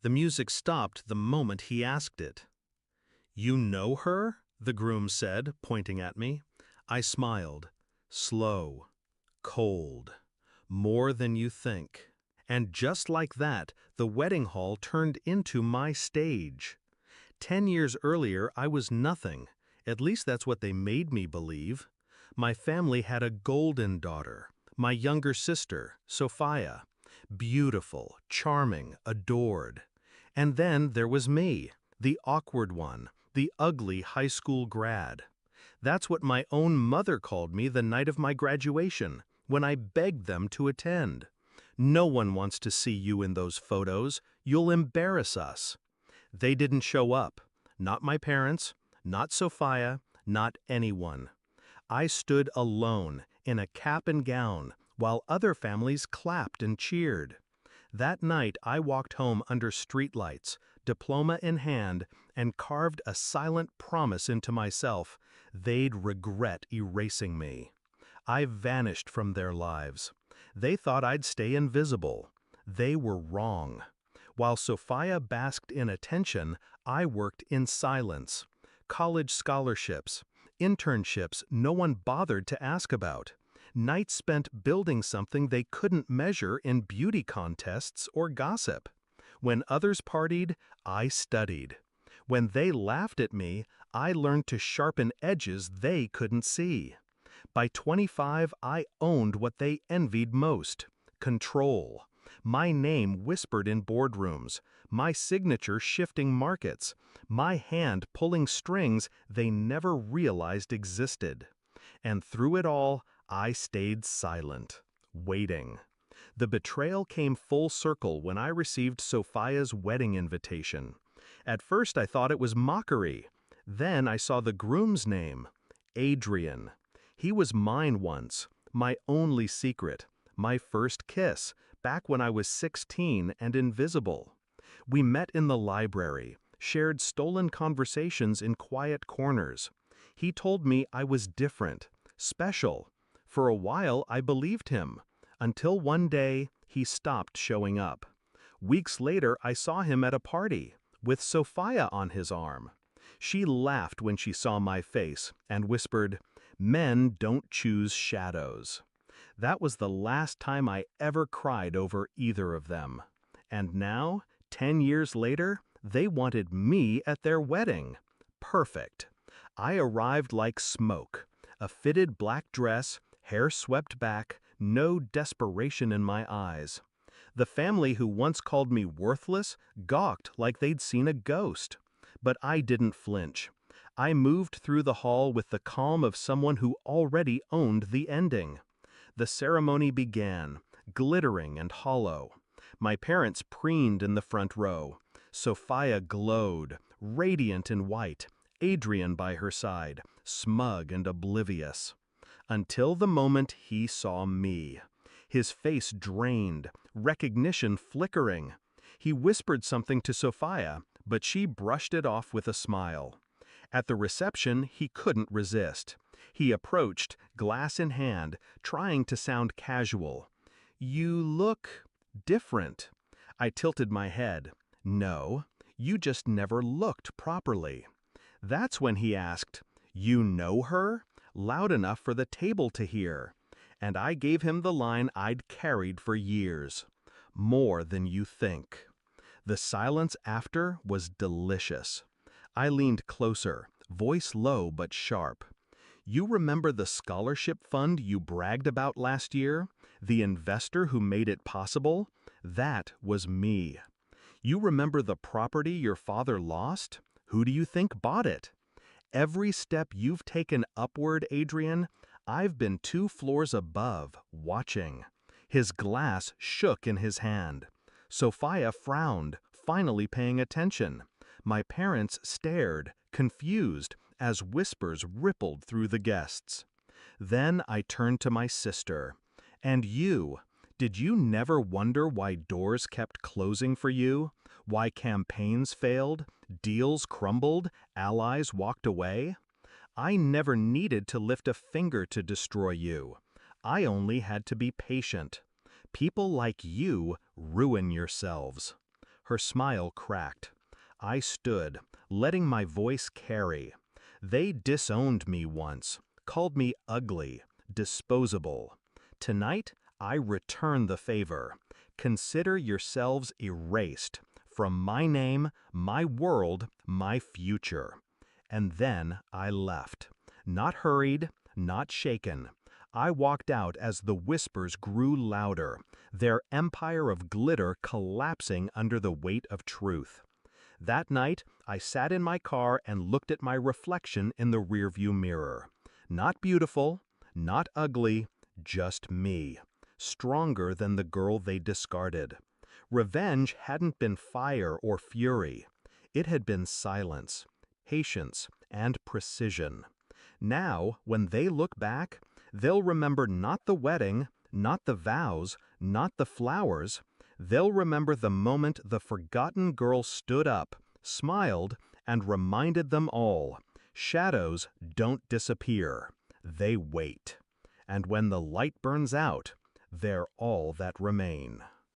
The music stopped the moment he asked it. "You know her?" the groom said, pointing at me. I smiled. "Slow. Cold. More than you think." And just like that, the wedding hall turned into my stage. 10 years earlier, I was nothing. At least that's what they made me believe. My family had a golden daughter, my younger sister, Sophia. Beautiful, charming, adored. And then there was me, the awkward one, the ugly high school grad. That's what my own mother called me the night of my graduation, when I begged them to attend. "No one wants to see you in those photos. You'll embarrass us." They didn't show up. Not my parents, not Sophia, not anyone. I stood alone, in a cap and gown, while other families clapped and cheered. That night I walked home under streetlights, diploma in hand, and carved a silent promise into myself: they'd regret erasing me. I vanished from their lives. They thought I'd stay invisible. They were wrong. While Sophia basked in attention, I worked in silence. College scholarships, internships no one bothered to ask about. Nights spent building something they couldn't measure in beauty contests or gossip. When others partied, I studied. When they laughed at me, I learned to sharpen edges they couldn't see. By 25, I owned what they envied most: control. My name whispered in boardrooms, my signature shifting markets, my hand pulling strings they never realized existed. And through it all, I stayed silent, waiting. The betrayal came full circle when I received Sophia's wedding invitation. At first I thought it was mockery. Then I saw the groom's name, Adrian. He was mine once, my only secret, my first kiss, back when I was 16 and invisible. We met in the library, shared stolen conversations in quiet corners. He told me I was different, special. For a while I believed him, until one day he stopped showing up. Weeks later I saw him at a party, with Sophia on his arm. She laughed when she saw my face and whispered, "Men don't choose shadows." That was the last time I ever cried over either of them. And now, 10 years later, they wanted me at their wedding. Perfect. I arrived like smoke. A fitted black dress, hair swept back, no desperation in my eyes. The family who once called me worthless gawked like they'd seen a ghost. But I didn't flinch. I moved through the hall with the calm of someone who already owned the ending. The ceremony began, glittering and hollow. My parents preened in the front row. Sophia glowed, radiant in white, Adrian by her side, smug and oblivious. Until the moment he saw me. His face drained, recognition flickering. He whispered something to Sophia, but she brushed it off with a smile. At the reception, he couldn't resist. He approached, glass in hand, trying to sound casual. "You look different." I tilted my head. "No, you just never looked properly." That's when he asked, "You know her?" loud enough for the table to hear. And I gave him the line I'd carried for years. "More than you think." The silence after was delicious. I leaned closer, voice low but sharp. "You remember the scholarship fund you bragged about last year? The investor who made it possible? That was me. You remember the property your father lost? Who do you think bought it? Every step you've taken upward, Adrian, I've been 2 floors above, watching." His glass shook in his hand. Sophia frowned, finally paying attention. My parents stared, confused, as whispers rippled through the guests. Then I turned to my sister. "And you, did you never wonder why doors kept closing for you? Why campaigns failed, deals crumbled, allies walked away? I never needed to lift a finger to destroy you. I only had to be patient. People like you ruin yourselves." Her smile cracked. I stood, letting my voice carry. They disowned me once, called me ugly, disposable. Tonight, I return the favor. Consider yourselves erased from my name, my world, my future. And then I left. Not hurried, not shaken. I walked out as the whispers grew louder, their empire of glitter collapsing under the weight of truth. That night, I sat in my car and looked at my reflection in the rearview mirror. Not beautiful, not ugly, just me, stronger than the girl they discarded. Revenge hadn't been fire or fury. It had been silence, patience, and precision. Now, when they look back, they'll remember not the wedding, not the vows, not the flowers. They'll remember the moment the forgotten girl stood up, smiled, and reminded them all, shadows don't disappear, they wait. And when the light burns out, they're all that remain.